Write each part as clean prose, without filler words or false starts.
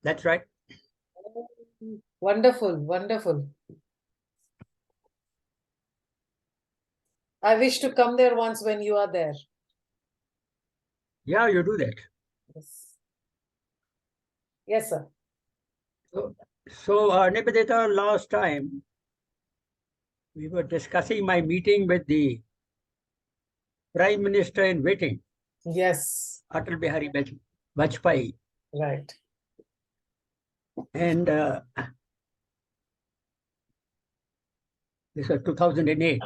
That's right. Wonderful, wonderful. I wish to come there once when you are there. Yeah, you do that. Yes. Yes, sir. So Nivedita, last time we were discussing my meeting with the Prime Minister in waiting, Yes. Atal Bihari Vajpayee. Right. And this was 2008.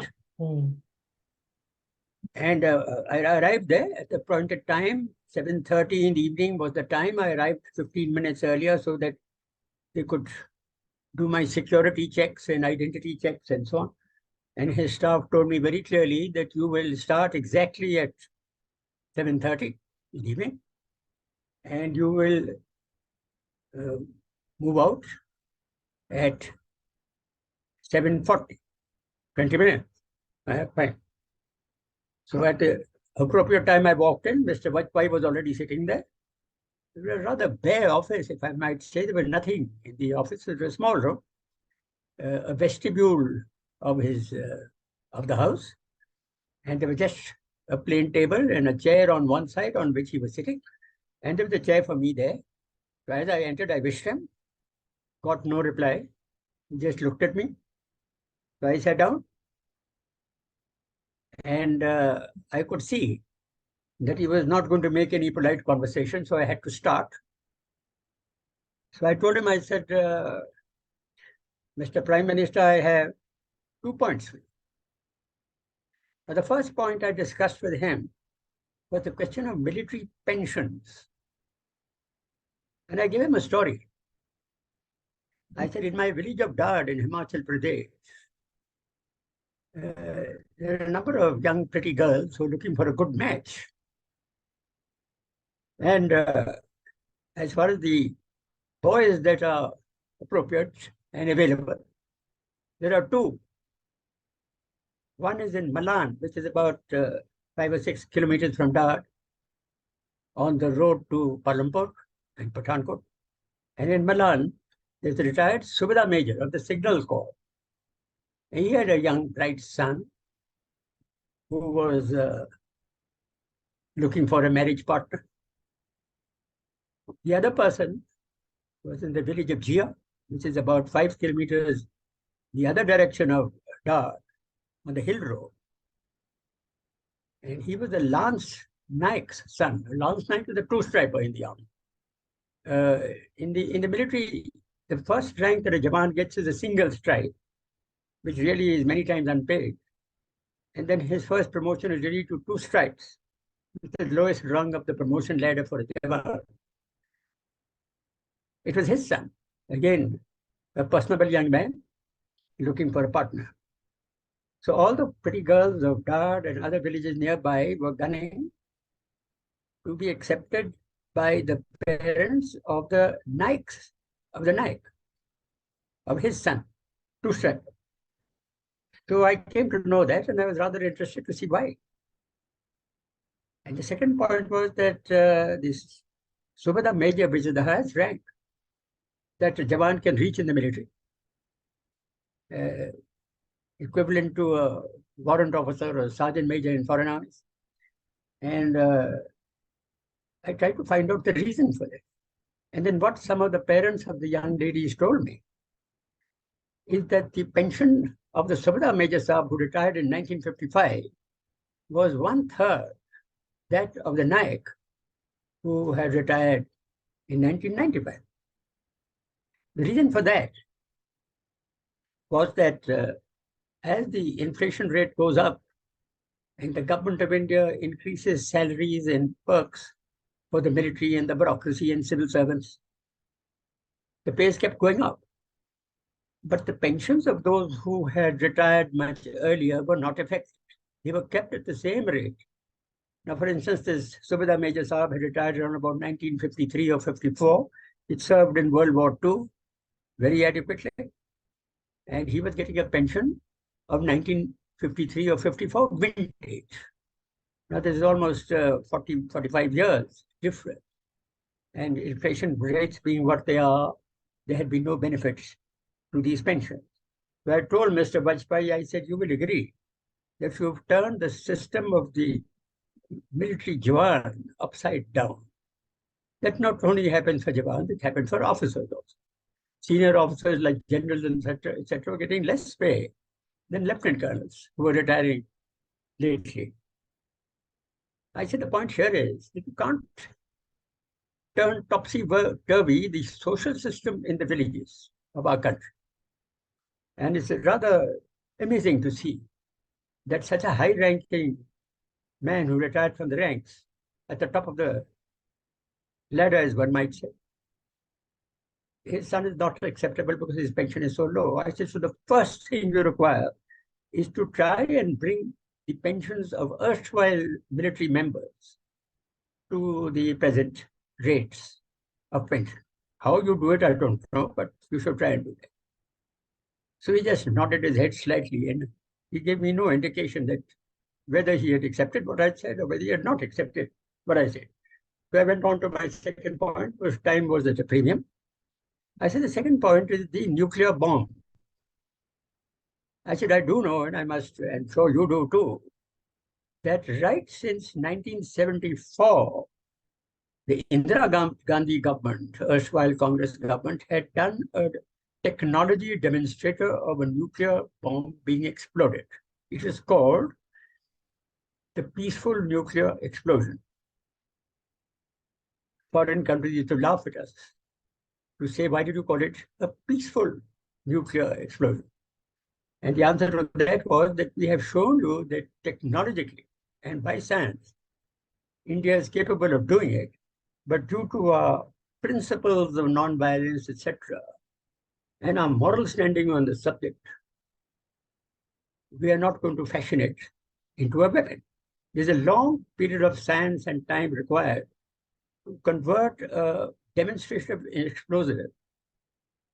And I arrived there at the appointed time. 7:30 in the evening was the time. I arrived 15 minutes earlier so that they could do my security checks and identity checks and so on. And his staff told me very clearly that you will start exactly at 7:30 in the evening, and you will move out at 7:40, 20 minutes. I have fine. So at the appropriate time I walked in, Mr. Vajpayee was already sitting there. It was a rather bare office, if I might say. There was nothing in the office. It was a small room, a vestibule of of the house, and there was just a plain table and a chair on one side on which he was sitting, and there was a chair for me there. So as I entered, I wished him, got no reply. He just looked at me. So I sat down, and I could see that he was not going to make any polite conversation, so I had to start. So I told him, I said, Mr. Prime Minister, I have 2 points. Now, the first point I discussed with him was the question of military pensions. And I gave him a story. I said, in my village of Dad in Himachal Pradesh, there are a number of young, pretty girls who are looking for a good match. And as far as the boys that are appropriate and available, there are two. One is in Malan, which is about 5 or 6 kilometers from Dad, on the road to Palampur and Pathankot. And in Malan, there's a retired Subedar Major of the Signal Corps. And he had a young, bright son who was looking for a marriage partner. The other person was in the village of Jia, which is about 5 kilometers the other direction of Dad, on the hill road. And he was the Lance Naik's son. Lance Naik is a two-striper in the army. In the military, the first rank that a Jawan gets is a single stripe, which really is many times unpaid. And then his first promotion is really to 2 stripes, which is the lowest rung of the promotion ladder for a Jawan. It was his son, again, a personable young man looking for a partner. So all the pretty girls of Dad and other villages nearby were gunning to be accepted by the parents of the Naik, of his son, two-striper. So I came to know that, and I was rather interested to see why. And the second point was that this Subedar Major, which is the highest rank that a Jawan can reach in the military, equivalent to a warrant officer or a sergeant major in foreign armies. And I tried to find out the reason for that. And then what some of the parents of the young ladies told me is that the pension of the Subedar Major Saab, who retired in 1955, was 1/3 that of the Naik, who had retired in 1995. The reason for that was that as the inflation rate goes up and the government of India increases salaries and perks for the military and the bureaucracy and civil servants, the pays kept going up. But the pensions of those who had retired much earlier were not affected. They were kept at the same rate. Now, for instance, this Subedar Major Saab had retired around about 1953 or 54. It served in World War II very adequately. And he was getting a pension of 1953 or 54 vintage. Now, this is almost 40, 45 years different. and inflation rates being what they are, there had been no benefits to these pensions. So I told Mr. Vajpayee, I said, you will agree that you've turned the system of the military Jawan upside down. That not only happens for Jawans, it happens for officers also. Senior officers like generals, etc., are getting less pay than lieutenant colonels who are retiring lately. I said the point here is that you can't turn topsy-turvy the social system in the villages of our country. And it's rather amazing to see that such a high-ranking man who retired from the ranks at the top of the ladder, as one might say, his son is not acceptable because his pension is so low. I said, so the first thing you require is to try and bring the pensions of erstwhile military members to the present rates of pension. How you do it, I don't know, but you should try and do that. So he just nodded his head slightly and he gave me no indication that whether he had accepted what I said or whether he had not accepted what I said. So I went on to my second point, which time was at a premium. I said the second point is the nuclear bomb. I said, I do know, and I must, and so you do too, that right since 1974, the Indira Gandhi government, erstwhile Congress government, had done a technology demonstrator of a nuclear bomb being exploded. It is called the peaceful nuclear explosion. Foreign countries used to laugh at us to say, why did you call it a peaceful nuclear explosion? And the answer to that was that we have shown you that technologically and by science, India is capable of doing it, but due to our principles of non-violence, etc., and our moral standing on the subject, we are not going to fashion it into a weapon. There's a long period of science and time required to convert a demonstration of an explosive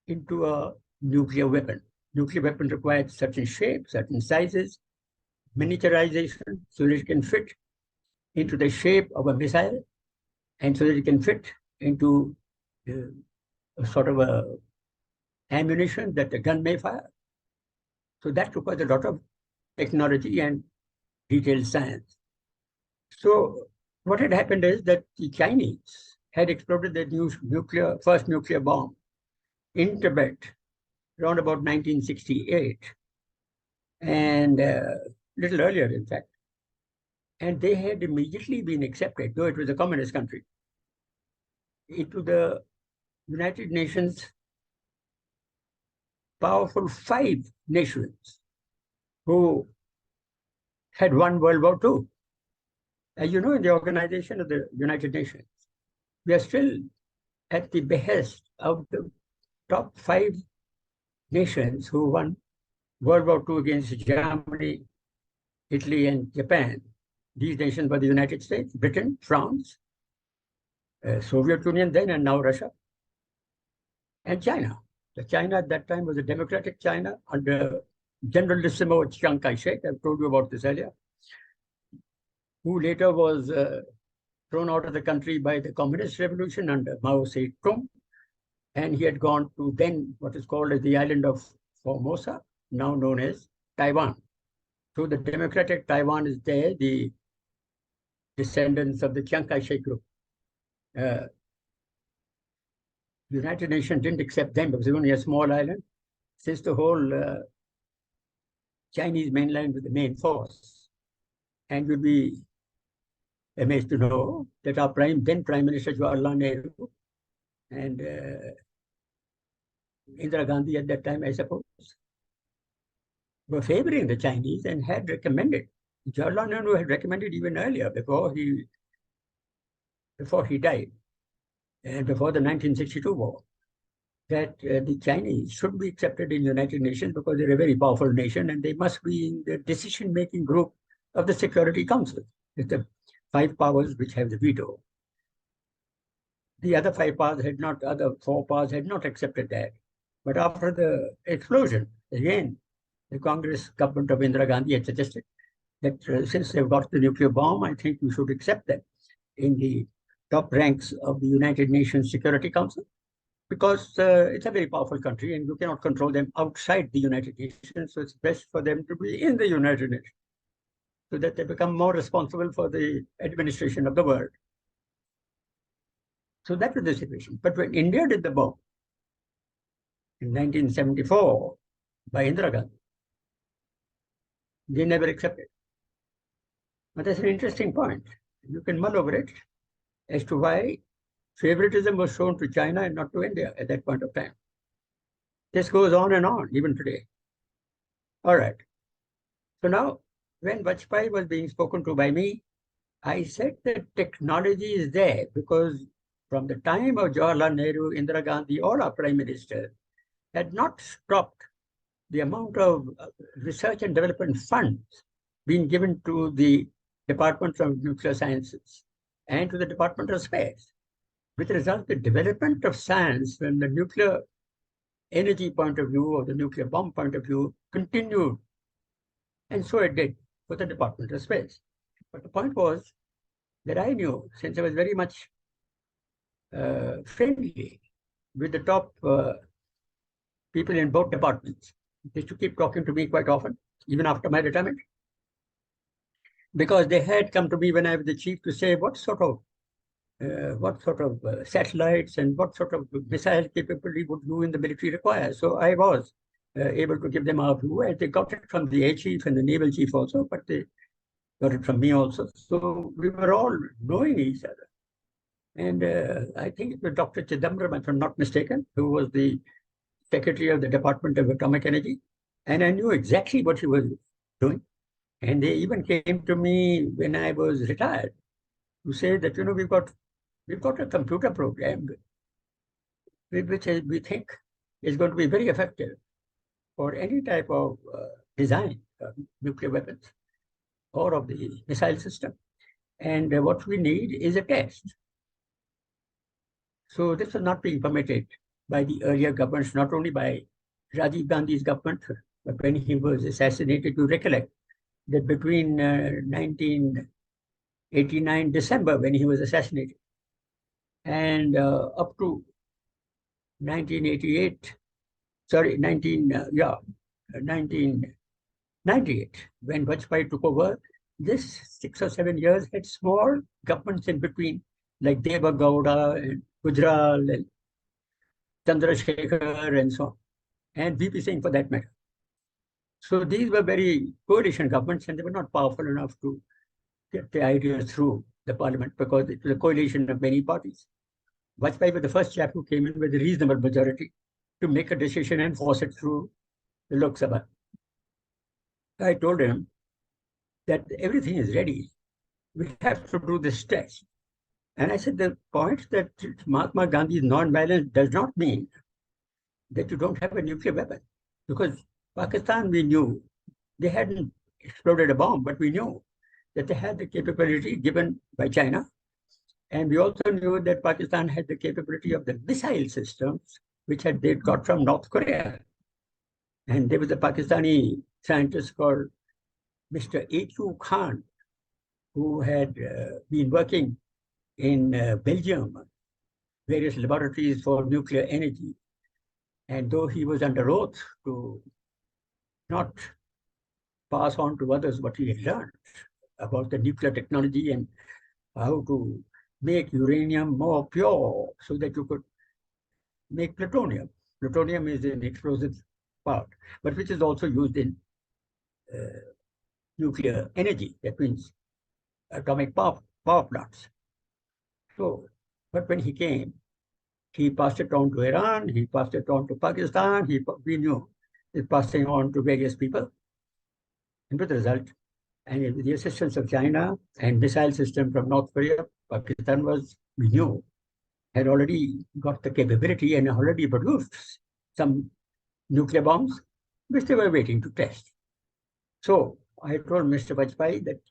into a nuclear weapon. Nuclear weapon requires certain shapes, certain sizes, miniaturization, so that it can fit into the shape of a missile, and so that it can fit into a sort of a ammunition that the gun may fire. So that requires a lot of technology and detailed science. So what had happened is that the Chinese had exploded their first nuclear bomb in Tibet around about 1968, and a little earlier, in fact. And they had immediately been accepted, though it was a communist country, into the United Nations powerful 5 nations who had won World War II. As you know, in the organization of the United Nations, we are still at the behest of the top 5 nations who won World War II against Germany, Italy, and Japan. These nations were the United States, Britain, France, Soviet Union then, and now Russia, and China. The China at that time was a democratic China under Generalissimo Chiang Kai-shek. I've told you about this earlier, who later was thrown out of the country by the communist revolution under Mao Zedong. And he had gone to then what is called as the island of Formosa, now known as Taiwan. So the democratic Taiwan is there, the descendants of the Chiang Kai-shek group. United Nations didn't accept them because they were only a small island, since the whole Chinese mainland was the main force. And you'll be amazed to know that our then Prime Minister Jawaharlal Nehru and Indira Gandhi at that time, I suppose, were favoring the Chinese and had recommended. Jawaharlal Nehru had recommended even earlier, before he died, and before the 1962 war, that the Chinese should be accepted in the United Nations because they're a very powerful nation and they must be in the decision-making group of the Security Council. It's the 5 powers which have the veto. The other 5 powers other 4 powers had not accepted that. But after the explosion, again, the Congress government of Indira Gandhi had suggested that since they've got the nuclear bomb, I think we should accept them in the top ranks of the United Nations Security Council because it's a very powerful country and you cannot control them outside the United Nations. So it's best for them to be in the United Nations so that they become more responsible for the administration of the world. So that was the situation. But when India did the bomb in 1974 by Indira Gandhi, they never accepted. But that's an interesting point. You can mull over it as to why favoritism was shown to China and not to India at that point of time. This goes on and on, even today. All right. So now, when Vajpayee was being spoken to by me, I said that technology is there because from the time of Jawaharlal Nehru, Indira Gandhi, all our prime ministers had not stopped the amount of research and development funds being given to the Department of Nuclear Sciences and to the Department of Space. With the result, the development of science from the nuclear energy point of view or the nuclear bomb point of view continued. And so it did for the Department of Space. But the point was that I knew, since I was very much friendly with the top people in both departments, they used to keep talking to me quite often, even after my retirement, because they had come to me when I was the chief to say what sort of satellites and what sort of missile capability would you in the military require. So I was able to give them our view, and they got it from the air chief and the naval chief also, but they got it from me also. So we were all knowing each other. And I think it was Dr. Chidambaram, if I'm not mistaken, who was the secretary of the Department of Atomic Energy. And I knew exactly what he was doing. And they even came to me when I was retired to say that, we've got a computer program which we think is going to be very effective for any type of design of nuclear weapons or of the missile system. And what we need is a test. So this was not being permitted by the earlier governments, not only by Rajiv Gandhi's government, but when he was assassinated, you recollect that between 1989 December, when he was assassinated, and up to 1988, 1998, when Vajpayee took over, this 6 or 7 years had small governments in between, like Deva Gowda and Gujral and Chandrasekhar and so on, and VP Singh for that matter. So these were very coalition governments, and they were not powerful enough to get the ideas through the parliament because it was a coalition of many parties. Vajpayee was the first chap who came in with a reasonable majority to make a decision and force it through the Lok Sabha. I told him that everything is ready. We have to do this test. And I said the point that Mahatma Gandhi's non-violence does not mean that you don't have a nuclear weapon. Because Pakistan, we knew, they hadn't exploded a bomb, but we knew that they had the capability given by China. And we also knew that Pakistan had the capability of the missile systems, which they got from North Korea. And there was a Pakistani scientist called Mr. A.Q. Khan, who had been working in Belgium, various laboratories for nuclear energy. And though he was under oath to not pass on to others what he had learned about the nuclear technology and how to make uranium more pure so that you could make plutonium. Plutonium is an explosive part, but which is also used in nuclear energy. That means atomic power plants. So, but when he came, he passed it on to Iran, he passed it on to Pakistan, we knew he's passing on to various people. And with the result, and with the assistance of China and missile system from North Korea, Pakistan was, we knew, had already got the capability and already produced some nuclear bombs, which they were waiting to test. So I told Mr. Vajpayee that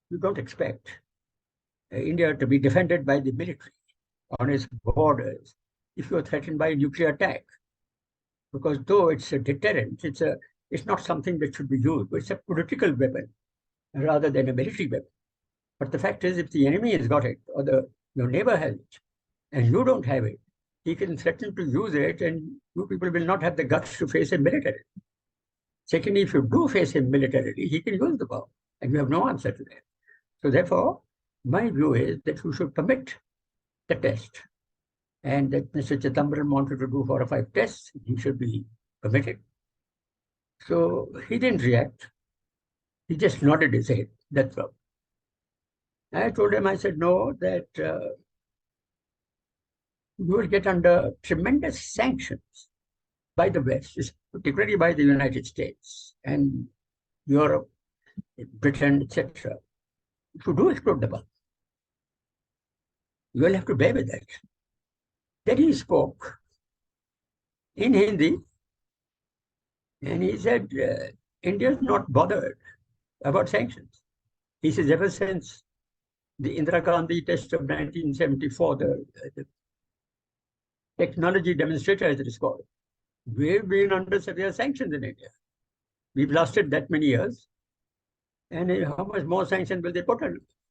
you don't expect India to be defended by the military on its borders if you're threatened by a nuclear attack. Because though it's a deterrent, it's not something that should be used, but it's a political weapon rather than a military weapon. But the fact is, if the enemy has got it, or the your neighbor has it, and you don't have it, he can threaten to use it, and you people will not have the guts to face him militarily. Secondly, if you do face him militarily, he can use the bomb, and you have no answer to that. So therefore, my view is that you should permit the test, and that Mr. Chidambaram wanted to do 4 or 5 tests, he should be permitted. So he didn't react. He just nodded his head. That's all. I told him, I said, no, that you will get under tremendous sanctions by the West, particularly by the United States and Europe, Britain, etc. If you do explode the bomb, you will have to bear with that. Then he spoke in Hindi, and he said, India is not bothered about sanctions. He says, ever since the Indira Gandhi test of 1974, the technology demonstrator, as it is called, we've been under severe sanctions in India. We've lasted that many years. And how much more sanction will they put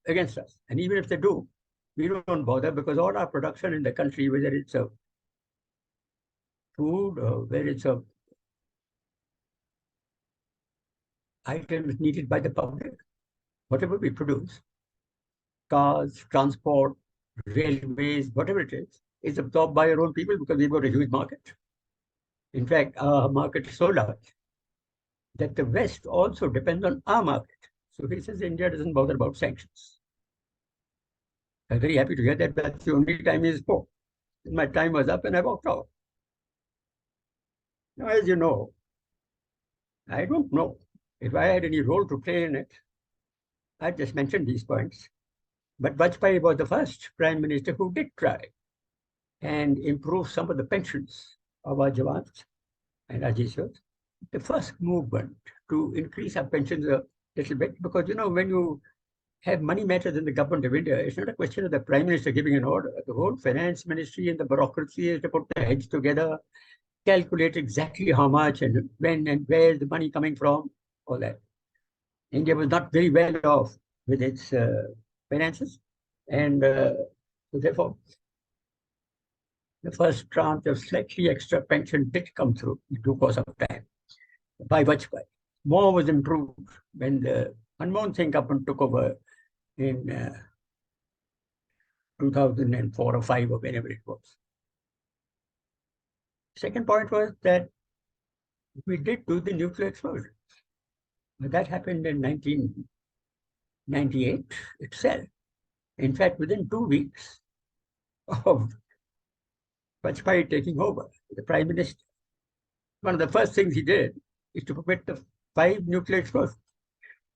against us? And even if they do, we don't bother, because all our production in the country, whether it's a food or whether it's a items needed by the public, whatever we produce, cars, transport, railways, whatever it is absorbed by our own people, because we've got a huge market. In fact, our market is so large that the West also depends on our market. So he says India doesn't bother about sanctions. I'm very happy to hear that. That's the only time he spoke. My time was up and I walked out. Now, as you know, I don't know if I had any role to play in it. I just mentioned these points. But Vajpayee was the first prime minister who did try and improve some of the pensions of our Jawans and Rajeshwars. The first movement to increase our pensions a little bit, because, you know, when you have money matters in the government of India, it's not a question of the prime minister giving an order. The whole finance ministry and the bureaucracy is to put their heads together, calculate exactly how much and when and where is the money coming from, all that. India was not very well off with its finances, and so therefore, the first tranche of slightly extra pension did come through in due course of time by Vajpayee. More was improved when the Manmohan Singh government took over in 2004 or 5 or whenever it was. Second point was that we did do the nuclear explosion. But that happened in 1998 itself. In fact, within 2 weeks of Vajpayee taking over, the prime minister, one of the first things he did is to permit the 5 nuclear explosions.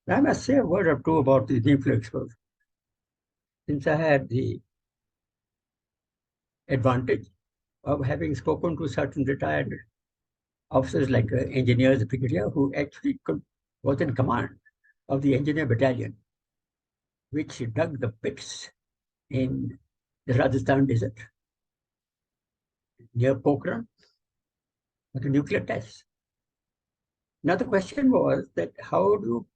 And I must say a word or two about the nuclear explosion. Since I had the advantage of having spoken to certain retired officers like engineers, the brigadier, who actually was in command of the engineer battalion, which dug the pits in the Rajasthan desert near Pokhran for the nuclear tests. Now the question was that how do you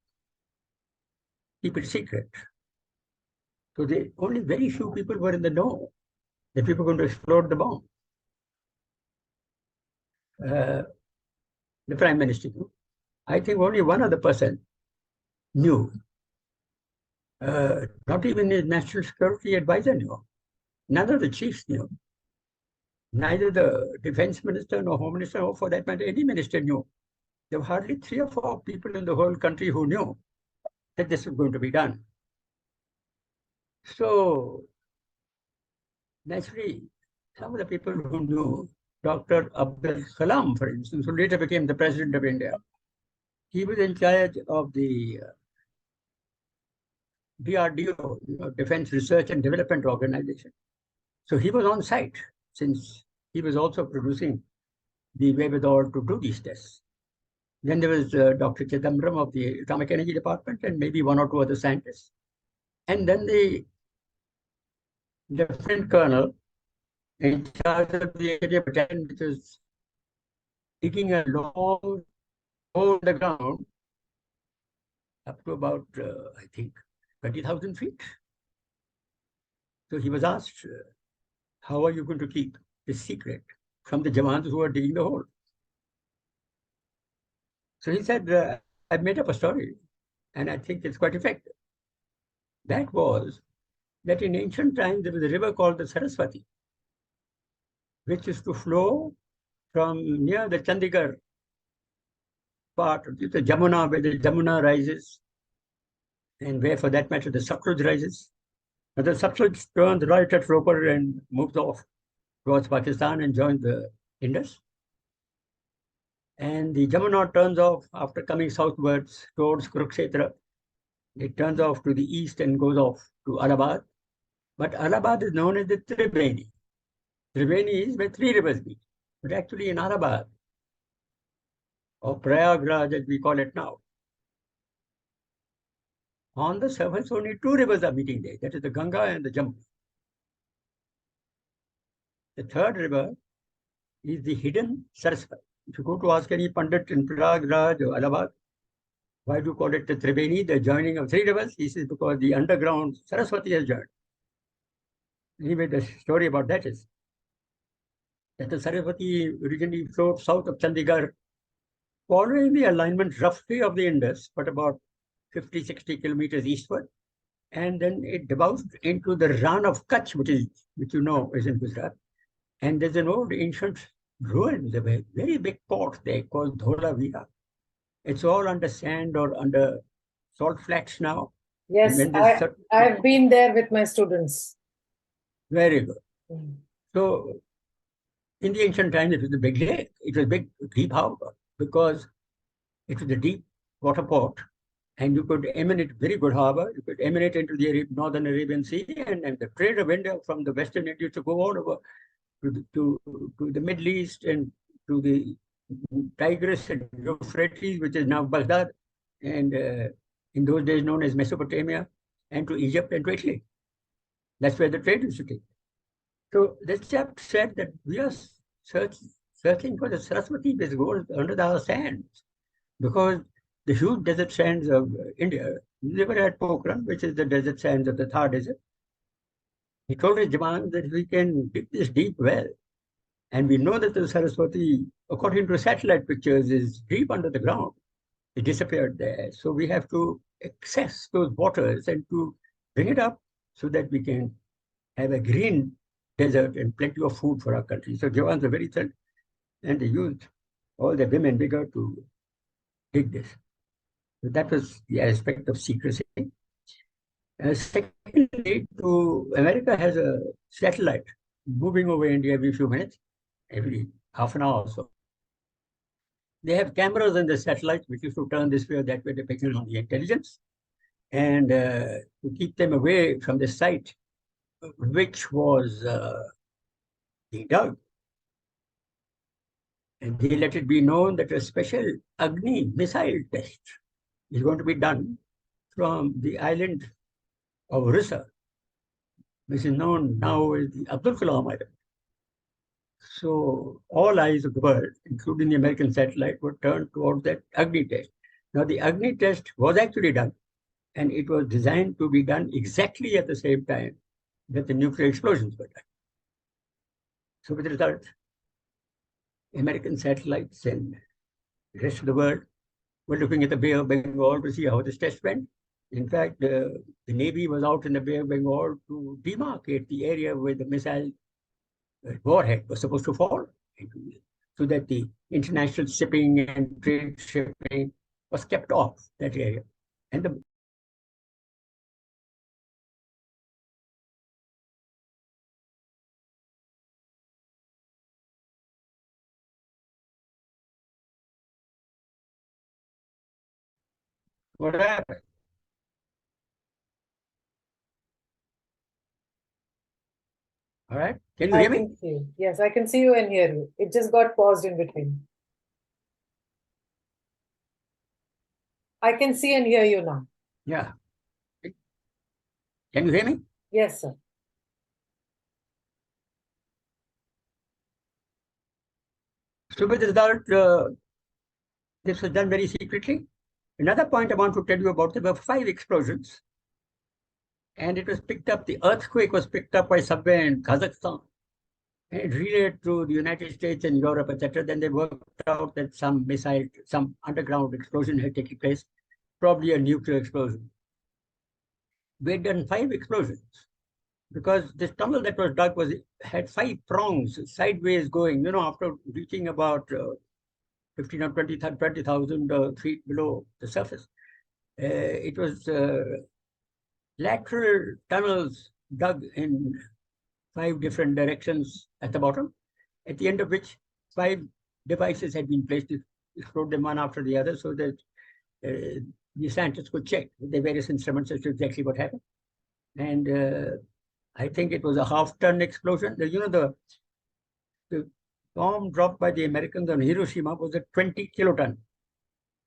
keep it secret? So only very few people were in the know that people were going to explode the bomb. The prime minister knew. I think only one other person knew. Not even his national security advisor knew. None of the chiefs knew. Neither the defense minister nor home minister, or for that matter, any minister knew. There were hardly 3 or 4 people in the whole country who knew that this was going to be done. So naturally, some of the people who knew, Dr. Abdul Kalam, for instance, who later became the president of India, he was in charge of the DRDO, Defense Research and Development Organization. So he was on site, since he was also producing the wherewithal to do these tests. Then there was Dr. Chidambaram of the Atomic Energy Department, and maybe 1 or 2 other scientists. And then the Lieutenant Colonel in charge of the area battalion, which was digging a long hole in the ground up to about, I think, 20,000 feet. So he was asked, how are you going to keep this secret from the Jawans who are digging the hole? So he said, I've made up a story, and I think it's quite effective. That was that in ancient times there was a river called the Saraswati, which used to flow from near the Chandigarh part of the Jamuna, where the Jamuna rises, and where, for that matter, the Satluj rises. And the Satluj turns right at Ropar and moves off towards Pakistan and joins the Indus. And the Jamuna turns off after coming southwards towards Kurukshetra. It turns off to the east and goes off to Allahabad. But Allahabad is known as the Tribeni. Tribeni is where three rivers meet. But actually in Allahabad, or Prayagraj as we call it now, on the surface only two rivers are meeting there. That is the Ganga and the Jamuna. The third river is the hidden Saraswati. If you go to ask any Pandit in Prayagraj or Allahabad, why do you call it the Tribeni, the joining of three rivers? He says because the underground Saraswati has joined. Anyway, the story about that is that the Saraswati originally flowed south of Chandigarh, following the alignment roughly of the Indus, but about 50, 60 kilometers eastward. And then it debouched into the Ran of Kutch, which you know is in Gujarat. And there's an old ancient ruin, a very big port there called Dholavira. It's all under sand or under salt flats now. Yes, I've been there with my students. Very good. Mm. So in the ancient times, it was a big lake. It was big, deep harbor because it was a deep water port, and you could emanate very good harbor. You could emanate into the northern Arabian Sea, and the trade of India from the Western India to go all over to the Middle East and to the Tigris and Euphrates, which is now Baghdad, and in those days known as Mesopotamia, and to Egypt and to Italy. That's where the trade used to take. So this chap said that we are searching for the Saraswati which goes under the sands, because the huge desert sands of India, they were at Pokhran, which is the desert sands of the Thar Desert. He told his Jawan that we can dig this deep well. And we know that the Saraswati, according to satellite pictures, is deep under the ground. It disappeared there. So we have to access those waters and to bring it up so that we can have a green desert and plenty of food for our country. So Jawans are very thrilled, and they used all their vim and vigor to dig this. So that was the aspect of secrecy. Secondly, America has a satellite moving over India every few minutes, every half an hour or so. They have cameras in the satellite which used to turn this way or that way depending on the intelligence, and to keep them away from the site which was being dug. And they let it be known that a special Agni missile test is going to be done from the island of Orissa, which is known now as the Abdul Kalam Island. So all eyes of the world, including the American satellite, were turned towards that Agni test. Now the Agni test was actually done, and it was designed to be done exactly at the same time that the nuclear explosions were done. So with the result, American satellites and the rest of the world were looking at the Bay of Bengal to see how this test went. In fact, the Navy was out in the Bay of Bengal to demarcate the area where the missile warhead was supposed to fall into, so that the international shipping and trade shipping was kept off that area. And the what happened? All right. Can you I hear me? can see you. Yes, I can see you and hear you. It just got paused in between. I can see and hear you now. Yeah. Can you hear me? Yes, sir. So with the result, this was done very secretly. Another point I want to tell you about, there were 5 explosions And it was picked up, the earthquake was picked up by somewhere in Kazakhstan. And it relayed to the United States and Europe, etc. Then they worked out that some missile, some underground explosion had taken place, probably a nuclear explosion. We had done 5 explosions because this tunnel that was dug had 5 prongs sideways going, after reaching about 15 or 20,000 feet below the surface. It was lateral tunnels dug in 5 different directions at the bottom, at the end of which 5 devices had been placed to explode them one after the other so that the scientists could check with the various instruments as to exactly what happened. And I think it was a half-ton explosion. The bomb dropped by the Americans on Hiroshima was a 20 kiloton.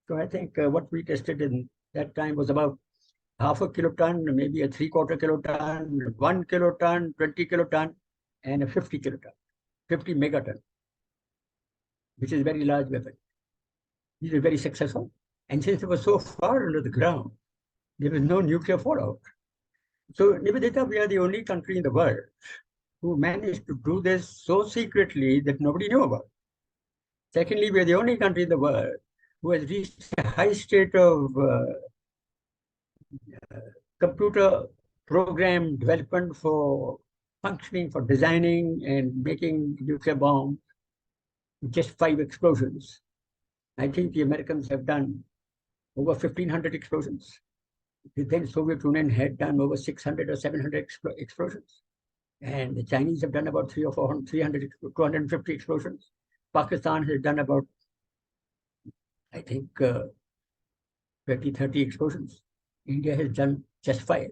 So I think what we tested in that time was about half a kiloton, maybe a 3/4 kiloton, 1 kiloton, 20 kiloton, and a 50 kiloton, 50 megaton, which is a very large weapon. These were very successful. And since it was so far under the ground, there was no nuclear fallout. So, Nivedita, we are the only country in the world who managed to do this so secretly that nobody knew about. Secondly, we are the only country in the world who has reached a high state of computer program development for functioning, for designing and making nuclear bombs with just 5 explosions. I think the Americans have done over 1,500 explosions. The then Soviet Union had done over 600 or 700 explosions. And the Chinese have done about 300 or 400, 300, 250 explosions. Pakistan has done about, I think, 20, 30 explosions. India has done just 5.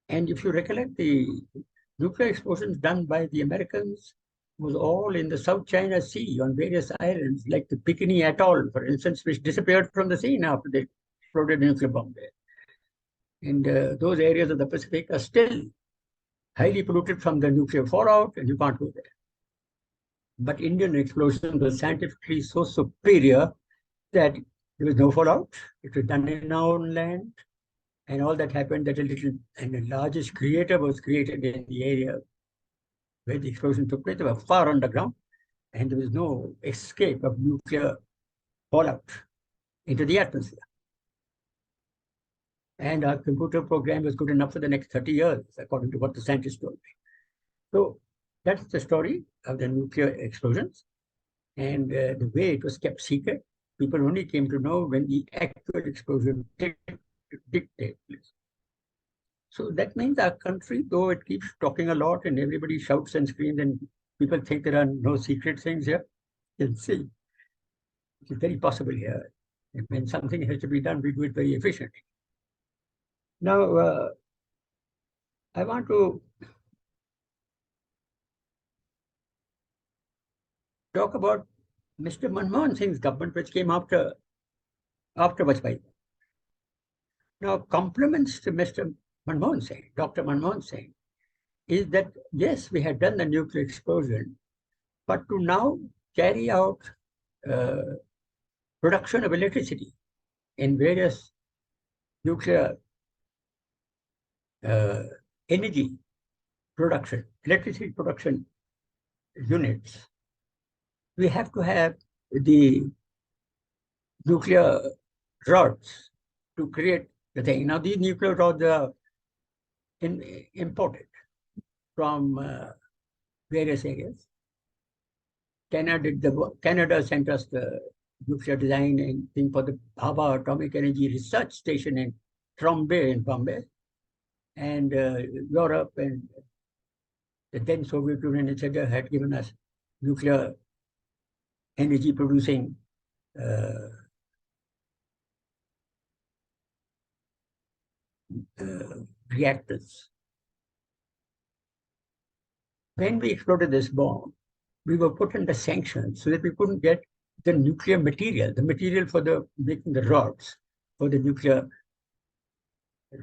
And if you recollect, the nuclear explosions done by the Americans was all in the South China Sea on various islands, like the Bikini Atoll, for instance, which disappeared from the scene after they exploded a nuclear bomb there. And those areas of the Pacific are still highly polluted from the nuclear fallout, and you can't go there. But Indian explosion was scientifically so superior that there was no fallout. It was done in our own land. And all that happened that the largest crater was created in the area where the explosion took place. They were far underground, and there was no escape of nuclear fallout into the atmosphere. And our computer program was good enough for the next 30 years, according to what the scientists told me. So that's the story of the nuclear explosions. And the way it was kept secret, people only came to know when the actual explosion did take place. So that means our country, though it keeps talking a lot and everybody shouts and screams and people think there are no secret things here, you'll see. It's very possible here. And when something has to be done, we do it very efficiently. Now, I want to talk about Mr. Manmohan Singh's government, which came after Vajpayee. Now, compliments to Mr. Manmohan Singh, Dr. Manmohan Singh, is that yes, we had done the nuclear explosion, but to now carry out production of electricity in various nuclear energy production, electricity production units, we have to have the nuclear rods to create the thing. Now, these nuclear rods are imported from various areas. Canada sent us the nuclear design and thing for the Bhabha Atomic Energy Research Station in Trombay in Bombay. And Europe and the then Soviet Union, etc., had given us nuclear energy producing reactors. When we exploded this bomb, we were put under sanctions so that we couldn't get the nuclear material, the material for making the rods, for the nuclear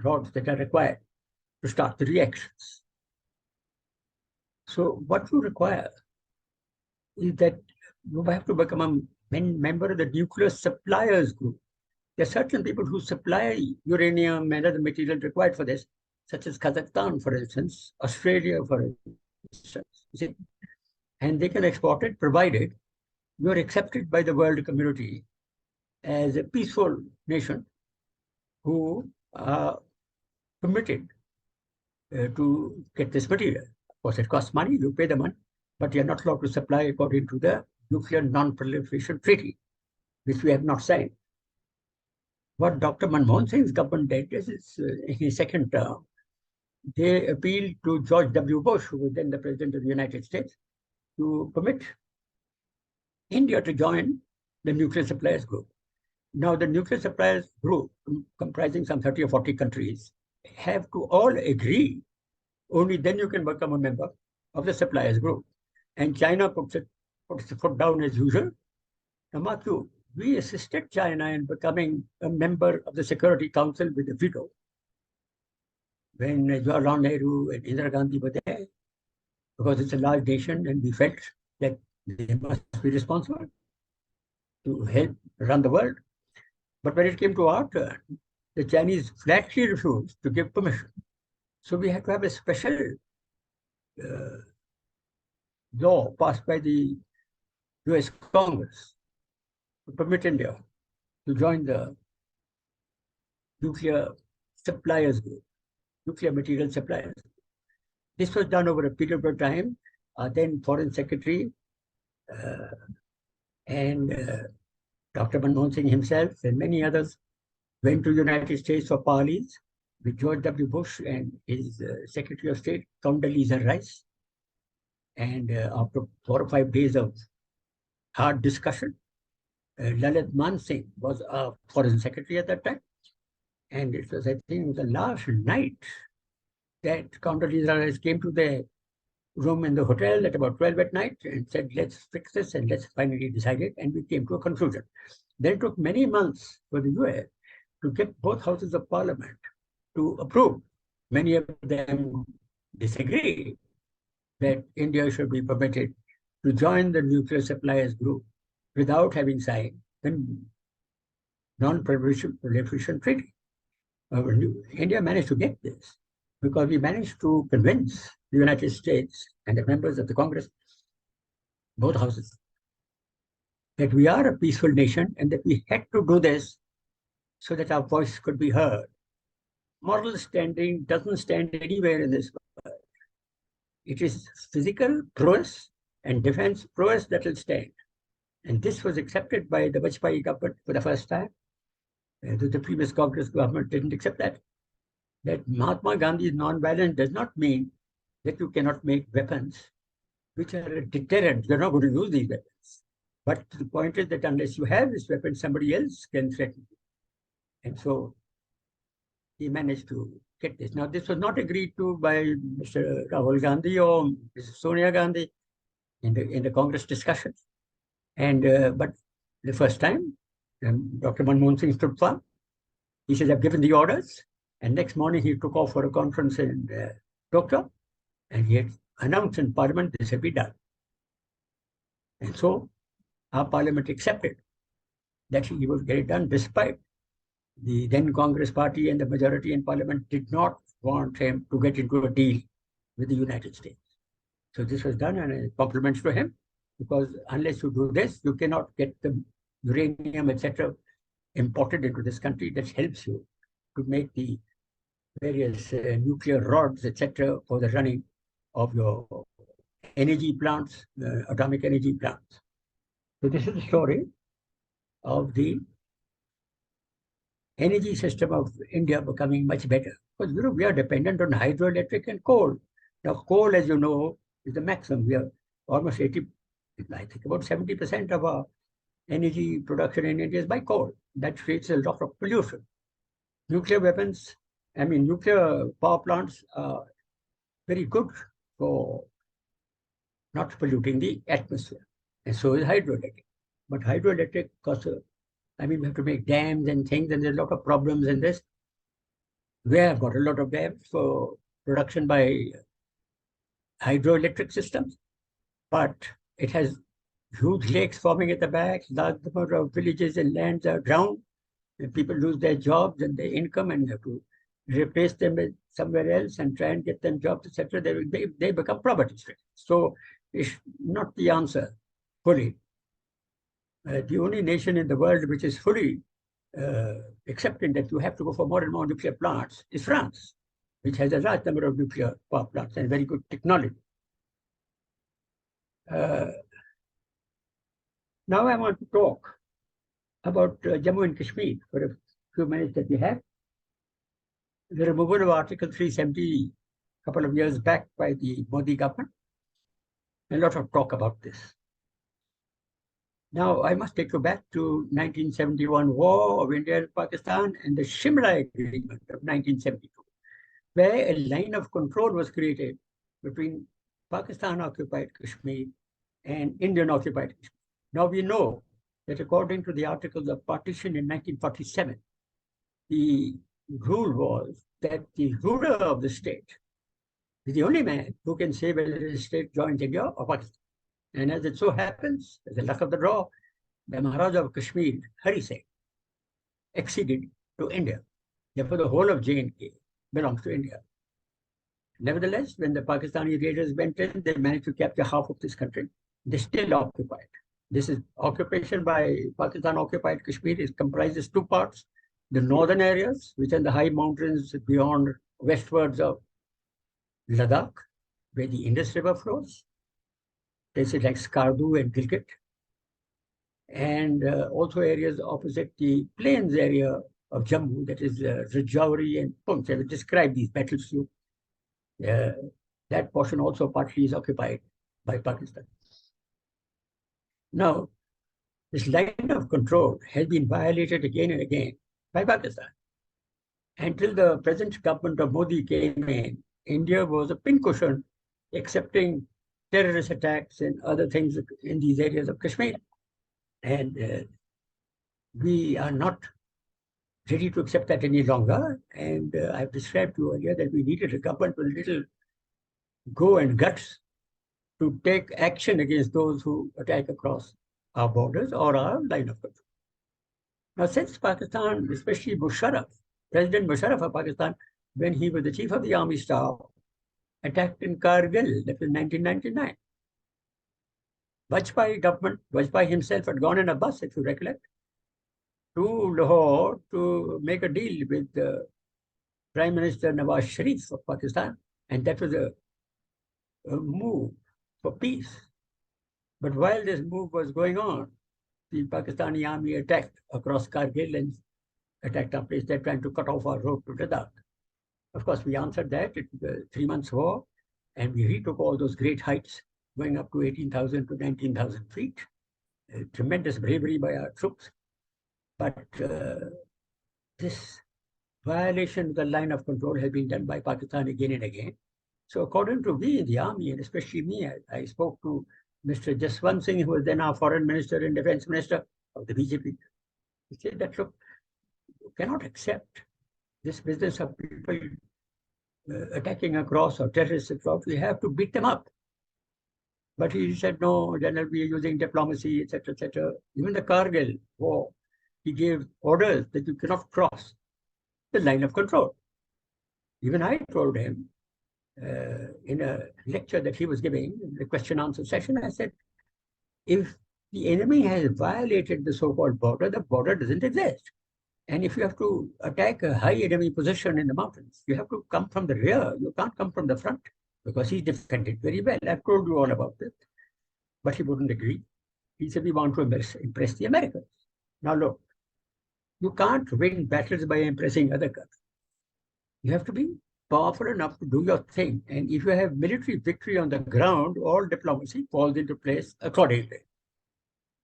rods that are required to start the reactions. So what you require is that you have to become a member of the nuclear suppliers group. There are certain people who supply uranium and other material required for this. such as Kazakhstan, for instance, Australia, for instance, and they can export it provided you are accepted by the world community as a peaceful nation who are committed to get this material. Of course, it costs money, you pay the money, but you're not allowed to supply according to the Nuclear Non-Proliferation Treaty, which we have not signed. What Dr. Manmohan Singh's government did is, in his second term, they appealed to George W. Bush, who was then the President of the United States, to permit India to join the nuclear suppliers group. Now, the nuclear suppliers group, comprising some 30 or 40 countries, have to all agree. Only then you can become a member of the suppliers group. And China puts the foot down as usual. Now, mark you, we assisted China in becoming a member of the Security Council with a veto when Jawaharlal Nehru and Indira Gandhi were there, because it's a large nation and we felt that they must be responsible to help run the world. But when it came to our turn, the Chinese flatly refused to give permission. So we had to have a special law passed by the US Congress to permit India to join the nuclear suppliers group, nuclear material suppliers. This was done over a period of time. Then Foreign Secretary and Dr. Manmohan Singh himself and many others went to the United States for parleys with George W. Bush and his Secretary of State, Condoleezza Rice. And after 4 or 5 days of hard discussion, Lalit Mansingh was our Foreign Secretary at that time. And it was, I think, the last night that Condoleezza Rice came to the room in the hotel at about 12 at night and said, let's fix this and let's finally decide it. And we came to a conclusion. Then it took many months for the US to get both houses of parliament to approve. Many of them disagree that India should be permitted to join the nuclear suppliers group without having signed the Non-Proliferation Treaty. India managed to get this because we managed to convince the United States and the members of the Congress, both houses, that we are a peaceful nation and that we had to do this so that our voice could be heard. Moral standing doesn't stand anywhere in this world. It is physical prowess and defense prowess that will stand. And this was accepted by the Vajpayee government for the first time. The previous Congress government didn't accept that. That Mahatma Gandhi's non-violence does not mean that you cannot make weapons which are a deterrent. You're not going to use these weapons. But the point is that unless you have this weapon, somebody else can threaten you. And so he managed to get this. Now, this was not agreed to by Mr. Rahul Gandhi or Mrs. Sonia Gandhi in the Congress discussions. And but the first time, Dr. Manmohan Singh stood firm. He said, I've given the orders. And next morning, he took off for a conference in Tokyo. And he had announced in Parliament this had been done. And so our Parliament accepted that he would get it done, despite the then Congress party and the majority in Parliament did not want him to get into a deal with the United States. So this was done, and compliments to him, because unless you do this, you cannot get the uranium, etc., imported into this country that helps you to make the various nuclear rods, etc., for the running of your energy plants, atomic energy plants. So this is the story of the energy system of India becoming much better. Because we are dependent on hydroelectric and coal. Now, coal, as you know, is the maximum. We are almost 80, I think about 70% of our energy production in India is by coal. That creates a lot of pollution. Nuclear weapons, nuclear power plants are very good for not polluting the atmosphere. And so is hydroelectric. But hydroelectric costs, we have to make dams and things, and there's a lot of problems in this. We have got a lot of dams for production by hydroelectric systems, but it has huge lakes forming at the back, large number of villages and lands are drowned, and people lose their jobs and their income and have to replace them with somewhere else and try and get them jobs, etc., they become property stricken. So it's not the answer fully. The only nation in the world which is fully accepting that you have to go for more and more nuclear plants is France, which has a large number of nuclear power plants and very good technology. Now I want to talk about Jammu and Kashmir for a few minutes that we have. The removal of Article 370 a couple of years back by the Modi government. A lot of talk about this. Now, I must take you back to 1971 War of India and Pakistan and the Shimla Agreement of 1972, where a line of control was created between Pakistan-occupied Kashmir and Indian-occupied Kashmir. Now, we know that according to the Articles of Partition in 1947, the rule was that the ruler of the state is the only man who can say whether the state joins India or Pakistan. And as it so happens, as the luck of the draw, the Maharaja of Kashmir, Hari Singh, acceded to India. Therefore, the whole of J&K belongs to India. Nevertheless, when the Pakistani raiders went in, they managed to capture half of this country. They still occupy it. This is occupation by Pakistan-occupied Kashmir. It comprises two parts. The northern areas, which are the high mountains beyond westwards of Ladakh, where the Indus River flows. Places like Skardu and Gilgit. And also areas opposite the plains area of Jammu, that is Rajouri and Poonch. I will describe these battles to you. That portion also partly is occupied by Pakistan. Now, this line of control has been violated again and again by Pakistan. Until the present government of Modi came in, India was a pincushion accepting terrorist attacks and other things in these areas of Kashmir. And we are not ready to accept that any longer. And I've described to you earlier that we needed a government with a little go and guts to take action against those who attack across our borders or our line of control. Now, since Pakistan, especially Musharraf, President Musharraf of Pakistan, when he was the chief of the army staff, attacked in Kargil, that was 1999. Vajpayee government, Vajpayee himself had gone in a bus, if you recollect, to Lahore to make a deal with Prime Minister Nawaz Sharif of Pakistan, and that was a move for peace. But while this move was going on, the Pakistani army attacked across Kargil and attacked our place. They're trying to cut off our road to Ladakh. Of course, we answered that. It was a 3 months war, and we retook all those great heights, going up to 18,000 to 19,000 feet. Tremendous bravery by our troops. But this violation of the line of control has been done by Pakistan again and again. So according to we in the army, and especially me, I spoke to Mr. Jaswant Singh, who was then our foreign minister and defense minister of the BJP. He said that, look, you cannot accept this business of people attacking across or terrorists across. We have to beat them up. But he said, no, General, we are using diplomacy, etc., etc. Even the Kargil war, he gave orders that you cannot cross the line of control. Even I told him in a lecture that he was giving, the question-answer session, I said, if the enemy has violated the so-called border, the border doesn't exist. And if you have to attack a high enemy position in the mountains, you have to come from the rear. You can't come from the front because he defended very well. I've told you all about it. But he wouldn't agree. He said, we want to impress the Americans. Now look, you can't win battles by impressing other countries. You have to be powerful enough to do your thing. And if you have military victory on the ground, all diplomacy falls into place accordingly.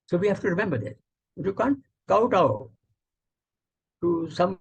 So we have to remember that. You can't kowtow to some